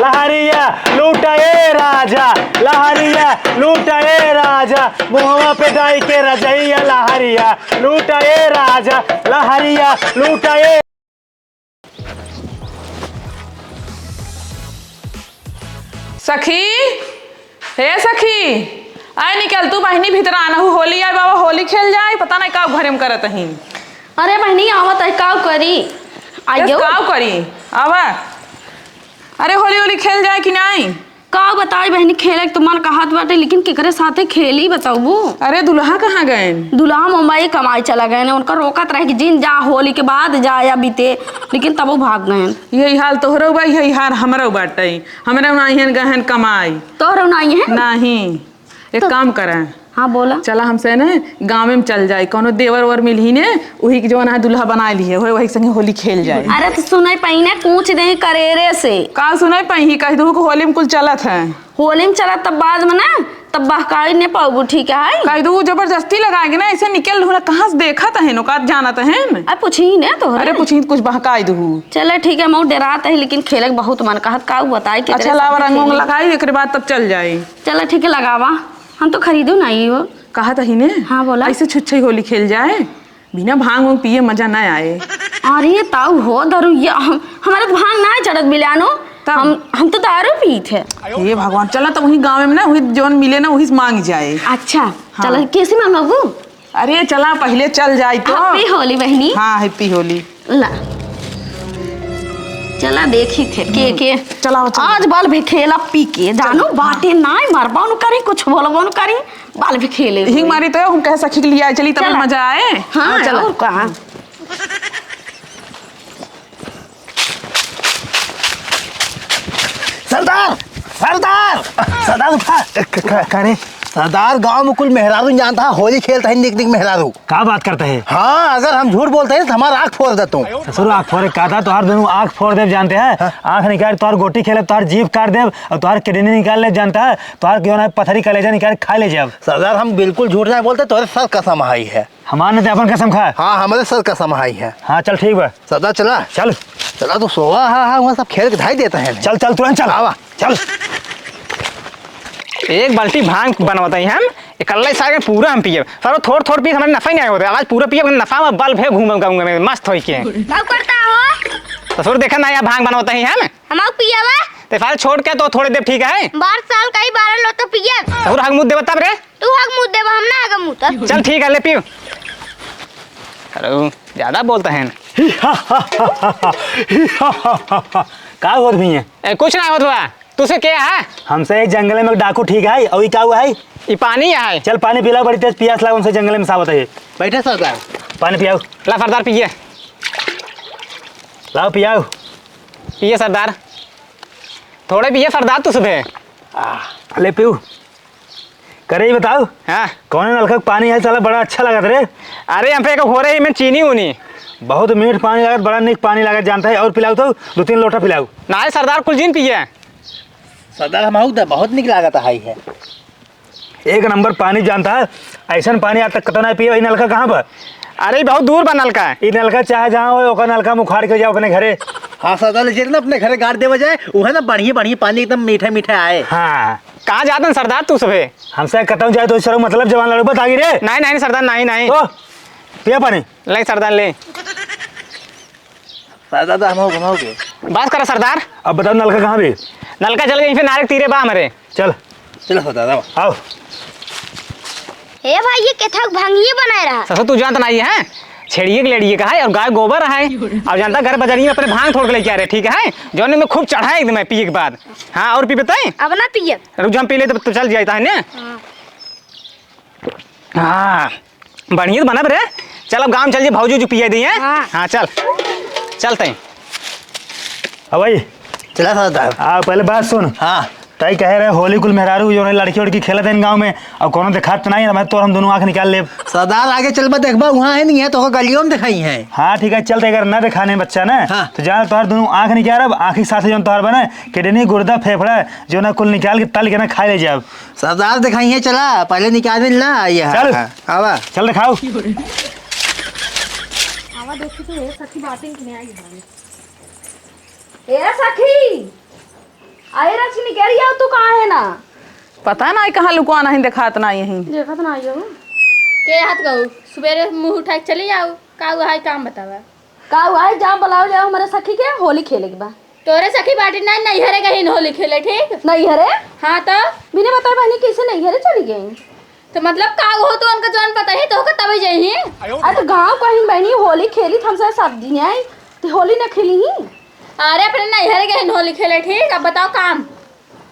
लहरिया लूटाए राजा, लहरिया लूटाए राजा, मुहवा पे डाई के रजैया लहरिया लूटाए राजा, लहरिया लूटाए। सखी, हे सखी, आए निकल तू बहनी भीतर आना हूँ। होली आए बाबा, होली खेल जाए। पता नहीं का घरे में करत ही। अरे बहनी आवत है, का करी आइयो का करी आवा। अरे होली होली खेल जाए कि नहीं? का बताई बहनी, खेले के तो मन कहत बाटे, लेकिन केकरे साथे खेली बताऊ। अरे दुल्हा कहाँ गए? दुल्हा मुंबई कमाई चला गए ने। उनका रोकत रहे कि जिन जा होली के बाद जा या बीते, लेकिन तब वो भाग गए। यही हाल तोहरो बा, यही हाल हमरो बाटे। हमरा नहीं गहन कमाई। तोहरो नहीं है? नहीं। एक काम करें। हाँ बोला। चला हमसे ने गाँव में चल जाए, कोनो देवर वर मिलही ने, वही के जो ना दुल्हा बना लिए वही संगे होली खेल जाए। अरे तो सुनाई पाई ने, पूछ दे करेरे से। का सुनाई पाई? कह दू को होली में कुल चलत है। होली में चला तब बाद में ना, तब बहकाई ने पाऊ। ठीक है, कह दू जबरदस्ती लगाएंगे ना, ऐसे निकल रहा कहाँ से देखा था नो का जाना था है। अरे पूछी ने तो। अरे पूछी कुछ बहकाई दू। चले ठीक है, मैं डरात है, लेकिन खेले के बहुत मन कहत। का बताई कि अच्छा लावा रंग लगाई, एक बाद तब चल जाए। चला ठीक है, लगावा। हम तो खरीदू नहीं हो। कहा था ही ने। हाँ बोला। ऐसे छुच्छी होली खेल जाए, बिना भांग वांग पिए मजा ना आए। अरे ताऊ हो दारू, हमारे तो भांग ना चढ़त बिलानो। हम तो दारू पी थे। ये भगवान, चला तो वही गाँव में ना, वही जोन मिले ना वही मांग जाए। अच्छा हाँ। चलो कैसे मांगू? अरे चला पहले चल जाए तो। हैप्पी होली बहनी। हाँ हैप्पी होली। ला चला देखी थे के चला आज बाल भी खेला पी के जानो बाटे नाय मारबा नु करी, कुछ बोलबो नु करी, बाल भी खेले हिंग मारी तो हम कह सखी के लिए आए, चली तब मजा आए। हाँ चलो। और कहाँ सरदार सरदार सरदार उठा। करे सरदार गांव में कुल मेहरारू जानता है, होली खेलता है निक निक मेहरारू। का बात करते है? हाँ, अगर हम झूठ बोलते हैं तो हमारा आँख फोड़ देता हूँ। ससुर आँख फोड़े का था? तुहार दोनों आँख फोड़ देव जानते हैं। आँख निकाल तुहार गोटी खेले, तुहार जीभ काट देव और तुहार किडनी निकाल ले जानता है। तुहार क्यों ना पथरी कलेजा निकाल खा ले जाब। सरदार हम बिल्कुल झूठ नहीं बोलते, तुम्हारे सर कसम आई है। हमारे ने अपन कसम खा। हाँ हमारे सर कसम आई है। हाँ चल ठीक बा। सरदार चला चल चला तो सोवा। हाँ वहाँ सब खेल के ढाई देते हैं। चल चल तुरंत चल। आवा चल। एक बाल्टी भांग बनवाते हैं हम, इकल्ला सारे पूरा हम पिए। सर थोड़ थोड़ पी हमारे नफा ही नहीं होता। आज पूरा पिए, नफा में बल्ब है, घूम गाऊंगा मैं मस्त हो के। क्या करता हो? ससुर देखा ना यार, भांग बनवाते हैं हम पियावा तो फाल छोड़ के तो थोड़े देर ठीक है। 12 साल का ही 12 लो तो पिया। ससुर हक मुँह दे बता रे। तू हक मुँह देवा, हम ना हक मुँह तब। चल ठीक है ले पियो। हेलो ज्यादा बोलते हैं। का होत भी है? कुछ ना होता। तुझसे क्या है? हमसे एक जंगल में डाकू ठीक है, और क्या हुआ है? ये पानी है। चल पानी पिला, बड़ी तेज प्यास लगा उनसे जंगल में सावत है। बैठे सरदार, पानी पियाओ। ला सरदार पिए। लाओ पियाओ। पिए सरदार, थोड़े पिए सरदार। तू सुबह ले पियो। करे ही बताओ। हाँ कौन नलका पानी है? साला बड़ा अच्छा लगा रे। अरे हम पे हो रही मैं चीनी ऊनी बहुत मीठ पानी लगा, बड़ा निक पानी लगा जानता है। और पिलाओ तो 2-3 लोटा पिलाओ। ना सरदार कुल जीन पिए। सरदार हम बहुत निक लागत है। एक नंबर पानी जानता है। ऐसा पानी आज तक कतो नहीं पिए। नलका कहाँ पर? अरे बहुत दूर बा नलका है। ये नलका चाहे जहाँ हो, ओका नलका मुखाड़ के जाओ अपने घरे। हाँ सरदार ले ना अपने घरे गाड़ देवा जाए, वो है ना बढ़िया बढ़िया पानी एकदम मीठा मीठा आए। हाँ कहाँ जाते हैं सरदार तू सुबह? हमसे कतौ जाए तो इस मतलब जवान लड़ू बता रे। नहीं नहीं सरदार, नहीं नहीं तो पिया पानी। ले सरदार ले। सरदार हम घुमाओगे? बात करा सरदार। अब बताओ नलका कहाँ भी? नलका चल गई फिर नारक तीरे बा हमारे। चल चलो सरदार आओ। हे भाई ये केथक भांगिए बनाए रहा। ससुर तू जानता नहीं है, छेड़िए के लेड़िए का है और गाय गोबर है। और जानता घर बाजारी में अपने भांग थोड़ के लेके आ रहे। ठीक है, जौन में खूब चढ़ा है एकदम पिए के बाद। हाँ और पी बताए? अब ना पिए। रुक जा हम पी ले तो चल जाता है ना। हाँ बढ़िया बना रे। चल अब गाँव चल जाए, भाजी जो पिए दिए। हाँ चल चलते हैं। अब भाई चला सरदार। पहले बात सुन। हाँ तय कह रहे होली कुल मेहरारू जो लड़की उड़की खेलते हैं गाँव में, और कोनो दिखात नहीं है तो हम दोनों आँख निकाल ले। सरदार आगे चल बा देखबा, वहाँ है नहीं है तो गलियों में दिखाई है। हाँ ठीक है चलते, अगर न दिखाने बच्चा ना। हाँ। तो जहाँ तुम्हार दोनों आँख निकाल, अब आँख के साथ जो तुम्हार बना किडनी गुर्दा फेफड़ा जो ना कुल निकाल के तल के ना खा ले जाओ। सरदार दिखाई है, चला पहले निकाल मिल ना। ये चल। आवा चल दिखाओ। ए सखी आए रश्मि कह रही है तू कहाँ है ना? पता ना कहाँ लुकवा नहीं दिखात ना यहीं। देखा तो ना आइयो। के हाथ कहू सुबेरे मुंह उठा के चली जाओ का हुआ है काम बतावा। का हुआ है जाओ बुलाओ जाओ हमारे सखी के होली खेले के बा। तोरे सखी बाटी ना नहीं हरे कहीं होली खेले ठीक। नहीं हरे? हाँ तो बिना बताए बहनी कैसे नहीं हरे चली गई? तो मतलब का हो तो उनका जान पता ही तो तब जाही। अरे तो गाँव कहीं बहनी होली खेली हमसे सब्जी आई तो होली न खेली ही। अरे अपने नहीं हरे कहीं होली खेले ठीक। अब बताओ काम।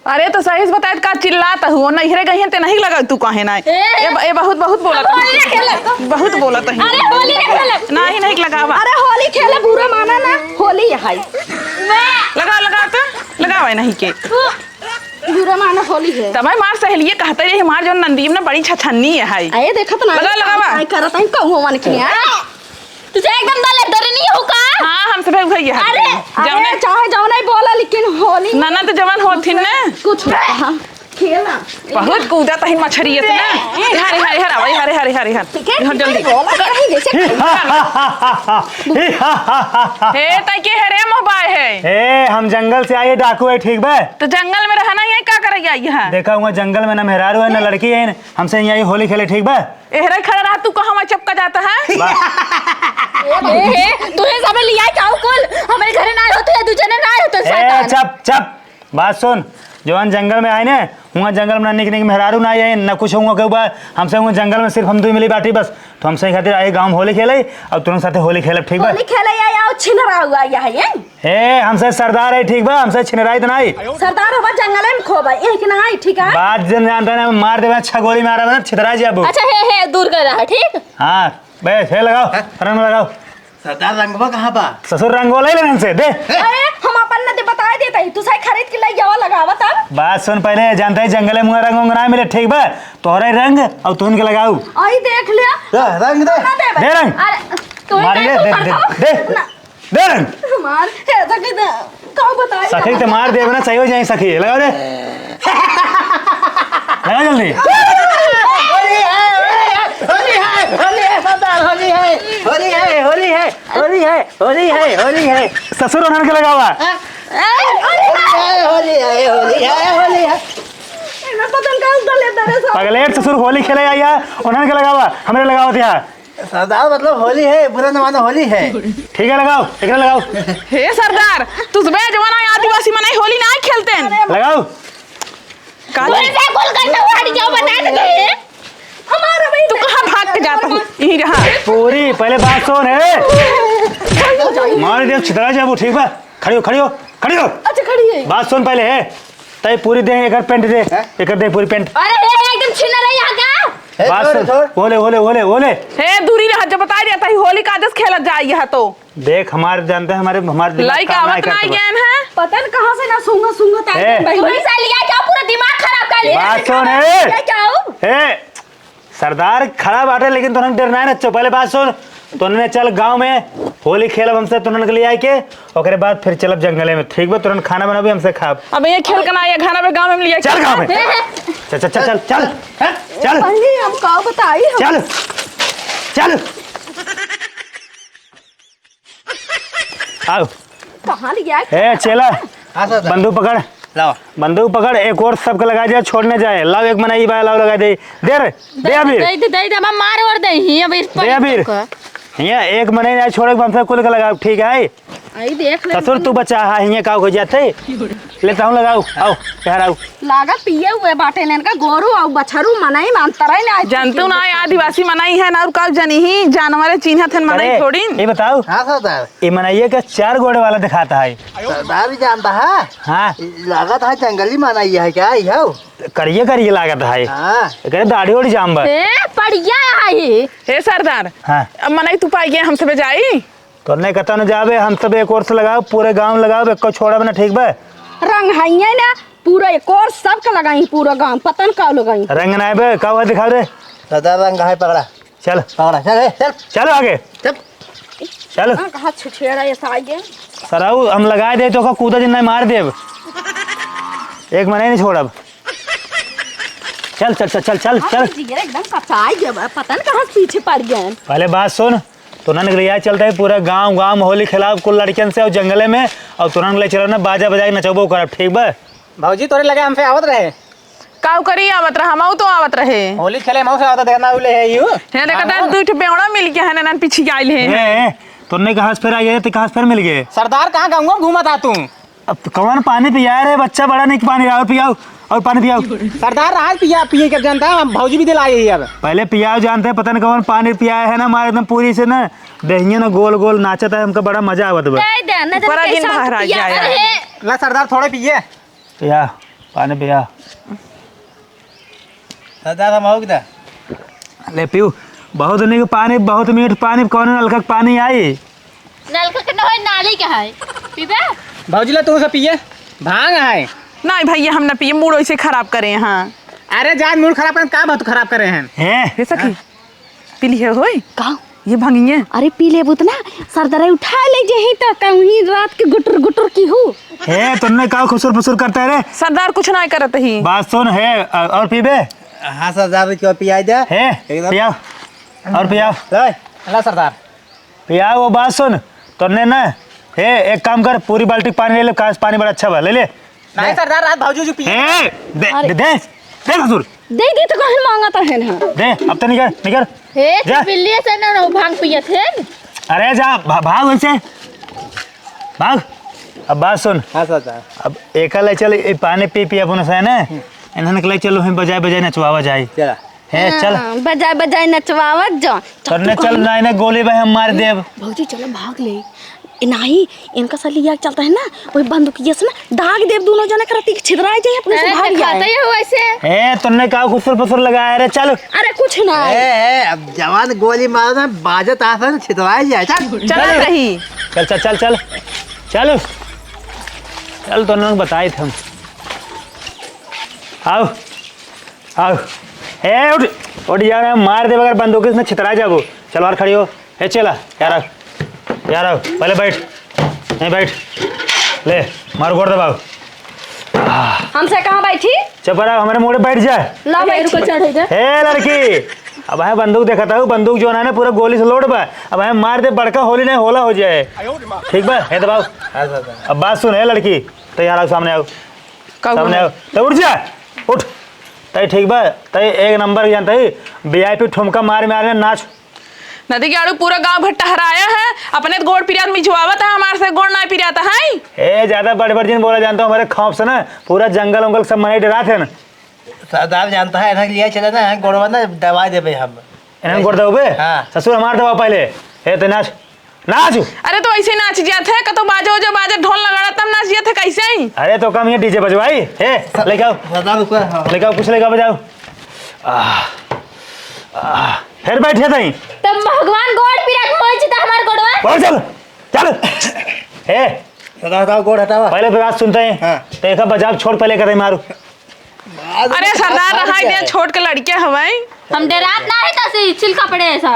अरे तो सही से बताए का चिल्लाता हुआ नहीं रे कहीं ते नहीं लगा तू कहे ना ए बहुत बहुत बोला बहुत बोला तो अरे होली नहीं खेले नहीं लगावा। अरे होली खेले बुरा माना ना होली है लगा तो लगावा नहीं के बुरा माना होली है। तब मार सहेलिए कहते रहे हमार जो नंदीम ना बड़ी छछन्नी है आए देखा तो ना लगावा आई करत है कहूं मन के तुझे एकदम दले डरे नहीं हो का। हां हमसे भाई भैया अरे चाहे जाओ नहीं बोला लेकिन होली ना तो जवान होथिन ना कुछ खेला बहुत कूदा तही मछरी है ना हरे आवे हरे ठीक है जल्दी बोला कहीं जैसे हे तई के हरे मोबाइल है ए हम जंगल से आए डाकू है ठीक बा। तो जंगल में रहना है का करेगा यहाँ देखा हुआ जंगल में ना मेहरारू है ना लड़की है हमसे यहाँ होली खेले ठीक बा। एहरे खड़ा रहा तू कहाँ चपका जाता है तुझे सब लिया जाओ कुल हमारे घर ना होते है दूसरे ना होते ए चप बात सुन जवान जंगल में आए ने वहाँ जंगल में ना निकने मेहरारू ना आए ना कुछ होगा के हमसे वहाँ जंगल में सिर्फ हम दो मिली बाटी बस तो हमसे खातिर आए गाँव होली खेले और तुरंत साथे होली खेलब ठीक बा। होली खेले या छिनरा हुआ या है ए हमसे सरदार है ठीक बा हमसे छिनराई तो नहीं सरदार होगा जंगल में खोबा एक ना आई ठीक है बात जन जानता है मार दे अच्छा गोली मारा ना छितरा जी अब। अच्छा हे दूर कर रहा ठीक। हाँ बे हे लगाओ रंग लगाओ। सरदार रंगवा कहाँ बा? ससुर रंग वाला ही से दे। अरे हम अपन न दे बता देता ही तू सही खरीद के ले जावा लगावा तब। बात सुन पहले जानते है जंगले में रंग उंग ना मिले ठीक बा तोहरे रंग और तू उनके लगाऊ। आई देख लिया रंग दे दे रंग अरे तू मार दे रंग मार है तक कहो बताई सखी तो मार दे ना सही हो जाए सखी लगाओ दे लगा जल्दी। होली है ससुर उन्हन के लगावा पगलेट ससुर होली खेले आया उन्हन के लगावा हमरे लगावा दिया। सरदार मतलब होली है बुरा न मानो होली है ठीक है लगाओ एक लगाओ हे सरदार तू जवान आदिवासी मनाई होली ना खेलते हैं लगाओ जाओ बता दे हमारा भाई तू कहाँ भाग के जाता हूँ यही रहा पूरी पहले बात सुन है मार दे छितरा जाबू ठीक बा खड़ी हो अच्छा खड़ी है बात सुन पहले है तय पूरी दे एक पेंट दे एक दे पूरी पेंट। अरे एकदम छीन रही यहाँ का। बात सुन ओले हे दूरी रहा जब बता दिया था होली का आदेश खेला जाए यहाँ तो देख हमारे जानते हैं हमारे लाइक आवत ना ज्ञान है पता न कहाँ से ना सूंगा तुम्हारी साल लिया क्या पूरा दिमाग खराब कर लिया। बात सुन है सरदार खड़ा बाटे लेकिन तुरंत डरना है ना पहले बात सुन तुमने चल गांव में होली खेलब हमसे तुरंत के लिए आए के और बाद फिर चलब जंगले में ठीक बा तुरंत खाना बना भी हमसे खाब। अब ये खेल करना ये खाना पे गांव में लिया चल गांव में चल हम कहो बताई चल आओ कहाँ लिया ए चला बंदूक पकड़ एक और सबके लगा दिया छोड़ने जाए लाओ एक मनाई बा लाओ लगा दे अबीर दे मार और दे ही अबीर यहाँ एक मनाई नहीं छोड़े हमसे कुल का लगाओ ठीक है आई देख ले ससुर तू बच्चा है यहाँ का हो जाते लेता हूँ लगाओ आओ यार आओ लागा पिए हुए बाटे ने का गोरू और बछरू मनाई मानता रही ना जानते ना आदिवासी मनाई है ना और का जनी ही जानवर चिन्ह थे मनाई थोड़ी ये बताओ हाँ सरदार ये मनाइए का 4 घोड़े वाला दिखाता है सरदार भी जानता है हाँ लागत है जंगली मनाई है क्या करिए लागत है हाँ दाढ़ी उड़ी जाम बढ़िया है हे सरदार हाँ अब मनाई तू पाई गया हमसे जाई तो नहीं कहता न जावे हम सब एक और से लगाओ पूरे गांव लगाओ एक को छोड़ा बना ठीक बा रंग है ना पूरा एक और सबके लगाई पूरा गांव पता न का लगाई रंग ना बे का हुआ दिखा दे सरदार रंग है पकड़ा चल चलो आगे चलो कहा छुछेड़ा ऐसा आगे सराऊ हम लगा दे तो कूदा दिन नहीं मार दे अब एक महीने नहीं छोड़ अब चल एकदम कचाई गया पता न कहाँ पीछे पड़ गए पहले बात सुन तुरंत लिया चलता है पूरा गांव होली खिलाफ कुल लड़कियन से और जंगले में और तुरंत ले चलो ना बाजा बजा के नचबो करब ठीक बा भौजी तोरे लगे हमसे आवत रहे काऊ करी आवत रहा हम तो आवत रहे होली खेले मऊ से आवत देखना उले है यू हे देखा दू ठे बेवड़ा मिल के है ना पीछे आइल है ए तुमने कहाँ से फिर आ गए तो कहाँ से फिर मिल गए? सरदार कहाँ गाँव में घूमा था तू? अब कौन पानी पिया रे बच्चा बड़ा नहीं पानी और पियाओ और पानी पियाओ। सरदार रात पिया पिए कर जानता है भौजी भी दिलाई है अब पहले पियाओ जानते हैं पता नहीं कौन पानी पिया है ना हमारे एकदम पूरी से ना दहिया ना गोल गोल नाचता है हमको बड़ा मजा आवत बा। दे दे ना बड़ा दिन बाहर आ जाए ला सरदार थोड़े पिए पिया पानी पिया सरदार हम आओ किधर ले पियो बहुत नहीं पानी बहुत मीठ पानी कौन नलका के पानी आई नलका के न नाली के है पीबे भौजी ला तू से पिए भांग है नहीं भैया हम ना पिए मूड ऐसे खराब करे हाँ अरे जान मूड खराब कर का बात खराब करे हैं हे सखी पीली है होई का ये भांगिए अरे पी ले बुतना सरदार उठा ले जही तो कहीं रात के गुटर गुटर की हो है तुमने कहा खुसुर फुसुर करता है रे सरदार कुछ नहीं करत ही बात सुन है और पीबे हाँ सरदार क्यों पिया दे है एकदम। पियाओ और पियाओ ला सरदार पियाओ वो बात सुन तुमने ना है एक काम कर पूरी बाल्टी पानी ले ले काश पानी बड़ा अच्छा बा ले ले नहीं सरदार रात भौजी जो पिए ए दे दे खुसुर दे दे तो कहन मांगा तो है ना दे अब तो निकल निकल हे जा। बिल्ली से ना भांग पिए थे अरे जा भाग वैसे भाग। अब बात सुन हाँ सरदार अब एक ले चल ये पानी पी पी अपन से ना इन्होंने कल चलो हम बजाय बजाय नचवावा जाए चला है चल बजाय बजाय नचवावत जा करने चल ना ना गोली भाई हम मार देव भौजी चलो भाग ले नहीं इनका सलिया चलता है ना वही बंदूकिया से ना दाग देव दोनों जना करती छिदराए जाए अपने से भाग खाता जाए ही हो ऐसे ए तुमने कहा खुसुर फुसुर लगाया रे चल अरे कुछ ना अब जवान गोली मारो ना बाजत आसन छितवाए जाए चल चला रही चल चल चल चल चल चल तो उन्होंने बताए थे हम आओ आओ ए उठ जा मार दे बगैर बंदूक इसमें छितरा जाओ चल और खड़ी हो ए चला यार आओ पहले बैठ नहीं बैठ ले मारो गोड़ दबाओ हमसे कहाँ बैठी चुप रहा हमारे मुँह पे बैठ जाए ला बैठ चढ़े जा हे लड़की अब है बंदूक देखा था बंदूक जो है ना पूरा गोली से लोड बा अब है मार दे बड़का होली नहीं होला हो जाए ठीक बा है दबाओ अब बात सुन है लड़की तैयार आओ सामने आओ सामने आओ तो उठ जा उठ तय ठीक बा तय एक नंबर जानता है वीआईपी ठुमका मार में नाच नदी के आड़ू पूरा गांव भट्टा हराया है अपने तो गोड़ पिरियात मिचवावत है हमारे से गोड़ नहीं पिरियाता है ए ज्यादा बड़े बड़े जिन बोला जानता हूँ हमारे खौफ से ना पूरा जंगल उंगल सब मने डरा थे ना सरदार जानता है लिया चले ना गोड़वा ना दवा देवे हम इन्हें गोड़ दो बे हाँ। ससुर हमार दवा पहले ए तो नाच नाच अरे तो ऐसे नाच जाते है कतो बाजो जो बाजे ढोल लगाड़ा तब नाच जाते कैसे ही अरे तो कम ये डीजे बजवाई ए लेके आओ सरदार उसको लेके आओ कुछ लेके बजाओ फिर बैठे तई तब भगवान गोड़ पिरात पहुंची था हमार गोड़वा बोल चल चल ए सरदार का गोड़ हटावा पहले बात सुनते हैं हाँ। तो एक बजाव छोड़ पहले कर मारू अरे सरदार रहा दे छोड़ के लड़के हवाई हम डरात ना है तसे छिलका पड़े ऐसा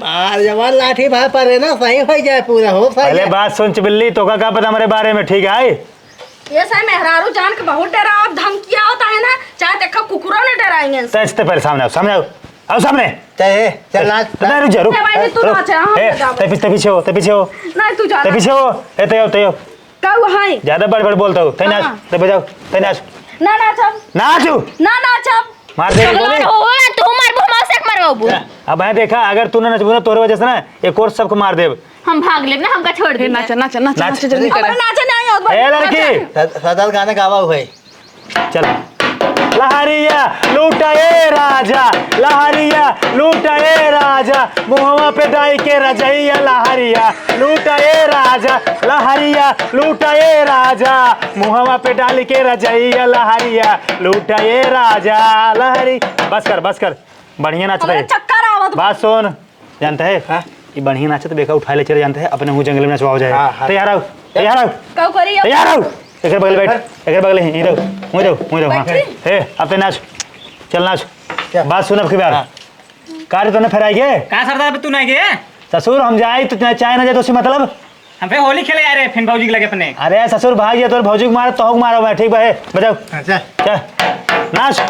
मार जवान लाठी भाई पर है ना सही हो जाए पूरा हो पहले बात सुन चिबिल्ली तो का पता हमारे बारे में ठीक है ये सही मेहरारू जान के बहुत डराव धमकिया होता है ना चाहे देखो कुकुरों ने डराएंगे तो पहले सामने आओ सामने चल नाच नहीं रुक जा रुक ए भाई, तू नाच, हम ए, बजाओ। ते पीछे हो नहीं तू जा ते पीछे हो ए ते हो कब हाय ज्यादा बड़ बोलता हूँ ते नाच हाँ। ते बजाओ ते नाच ना नाचब नाचू ना नाचब मार दे गोली भगवान हो तू मार भमासे मारबू अब मैं देखा अगर तू ना नचबू ना तोरे वजह से ना एक और सबको मार देब हम भाग लेब ना हमका छोड़ दे नाच नाच नाच नाच। नाच जल्दी अब करे नाचे नहीं होत ए लड़की सरदार गाना गावा हुआ है चल लहरिया लूटाए राजा लहरिया लूटाए राजा मुहवा पे डाई के रजैया लहरिया लूटाए राजा लहरिया लूटाए राजा मुहवा पे डाल के रजैया लहरिया लूटाए राजा लहरी बस कर बढ़िया नाचता है चक्कर आवत बात सुन जानता है ये बढ़िया नाचत देखा उठा ले चले जानते हैं अपने मुँह जंगल में नचवाओ जाए हाँ। तैयार आओ कब करी तैयार आओ एक बगल बैठ एक बगल यहीं रहो मुझे दो हाँ हे अब तो नाच चल नाच बात सुन अब की बार कार्य तो ना फहराएंगे कहाँ सरदार तू नहीं गए ससुर हम जाए तो चाहे ना जाए तो उससे मतलब हम फिर होली खेले आ रहे फिर भौजी के लगे अपने अरे ससुर भाग गया तो भौजी को मारा तो मारा हुआ ठीक बा बजाओ अच्छा चल नाच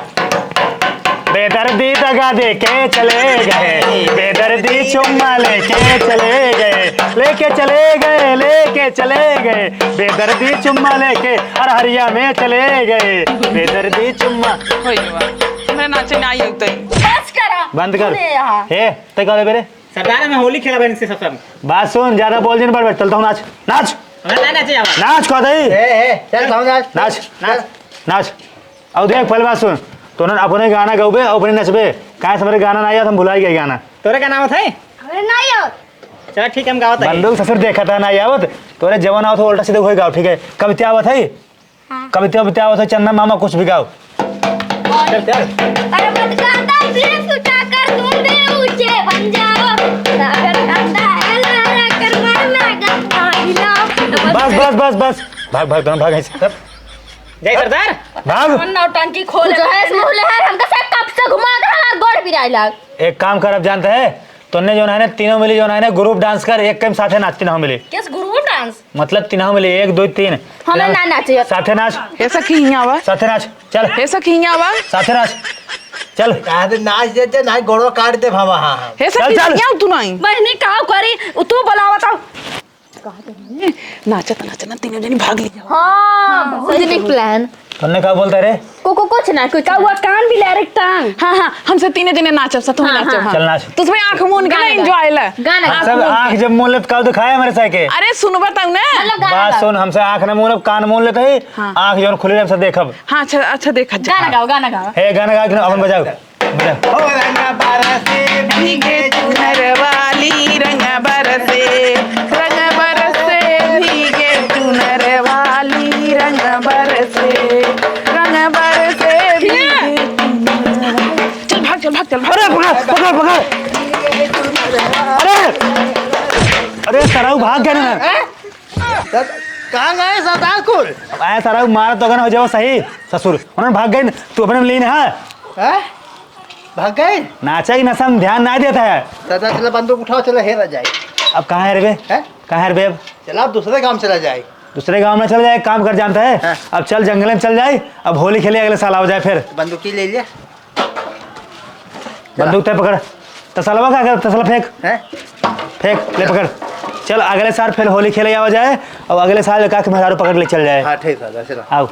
बेदर्दी दगा दे के चले गए, बेदर्दी चुम्मा लेके चले गए, लेके चले गए, बेदर्दी चुम्मा लेके हरिया में चले गए, बेदर्दी चुम्मा। होई बा मैं नाचे ना आई तो बस करा बंद कर। तूने यहाँ। हे ते कहले बेरे सरदार मैं होली खेला बहन से सब बात सुन, ज्यादा बोल दिन पर चलता हूँ। नाच नाच ना नाचे आवा नाच कह दई, चल समझ नाच नाच। और देख पहले बात सुन, तो अपने गाना गाओबे अपने नचबे, काहे से हमारे गाना ना आया हम भुला गए गाना। तोरे का नाम है? अरे नहीं यार चल ठीक है हम गावत है। बंदूक ससुर देखा था ना आवत, तोरे जवान आवत हो उल्टा सीधे होई गाओ, ठीक है। कविता आवत है, कविता आवत है, चंदा मामा कुछ भी गाओ। चल चल अरे मत करता सिर्फ उठा कर तुम भी ऊंचे बन जाओ, सागर ठंडा है लहरा कर मरना गंगा हिलाओ। बस भाग भाग दोनों भाग ऐसे सब जय सरदार। भाग। नौटंकी खोले जो है मुंह लहर हमका सब कब से घुमा कर हमारा गोड़ पिराई लाग। एक काम कर, अब जानते है तूने जो है ना तीनों मिली जो है ना ग्रुप डांस कर, एक टाइम साथे नाच, तीनों मिली किस गुरु डांस मतलब तीनों मिली 1 2 3 हमें ना नाचे साथे नाच, हे सखी यहाँ बा साथे नाच, चल हे सखी यहाँ बा साथे नाच, चल नाच देते ना गोड़ो काट दे भावा। हाँ हे सखी चल। यहाँ तू नहीं बहनी का करी तू बुलावा तो नाचत तीनों जनी भाग ली। हाँ सही प्लान तुमने क्या बोलता रे? कुछ ना कुछ का हुआ कान भी ले रे टांग। हाँ हमसे तीनों जने नाचब सा तुम हाँ, नाचब। हाँ। चल नाच। तो उसमें आंख मूंद के ना एंजॉय ले गाना गा। सब आंख जब मूल लेत का दिखाया मेरे साथ के अरे सुन बताऊ ना। मतलब गाना बात गाओ। सुन, हमसे आंख न मूल कान मूल लेते ही हाँ। आंख जो खुली रहे सब देखब। हाँ अच्छा देखा जा गाना गाओ गाना गाओ। हे गाना गा के अपन बजाओ बजाओ। ओ रंगा बरसे भीगे चुनर वाली रंग बरसे भीगे चुनर वाली रंग बरसे भीगे चल भाग अरे पकड़ अरे सराऊ भाग गया ना। कहाँ गए सरदार कुल? आया सराऊ मारा तो हो जाओ सही ससुर, उन्होंने भाग गए, तू अपने में लीन है। भाग गए नाचा की नशा में ध्यान ना देता है। सरदार चला बंदूक उठाओ, चला हेरा जाए। अब कहाँ है रे बे? कहाँ है रे बे? अब चला अब दूसरे काम चला जाए। दूसरे गांव में चल जाए, काम कर जानता है। हाँ। अब चल जंगल में चल जाए, अब होली खेले अगले साल आ जाए फिर। बंदूकी ले लिया। बंदूक तय पकड़, तसलवा का कर, तसला फेंक हैं? फेंक ले पकड़। चल अगले साल फिर होली खेले आ जाए, और अगले साल का मेहरारू पकड़ ले चल जाए। हाँ ठीक है चला। आओ।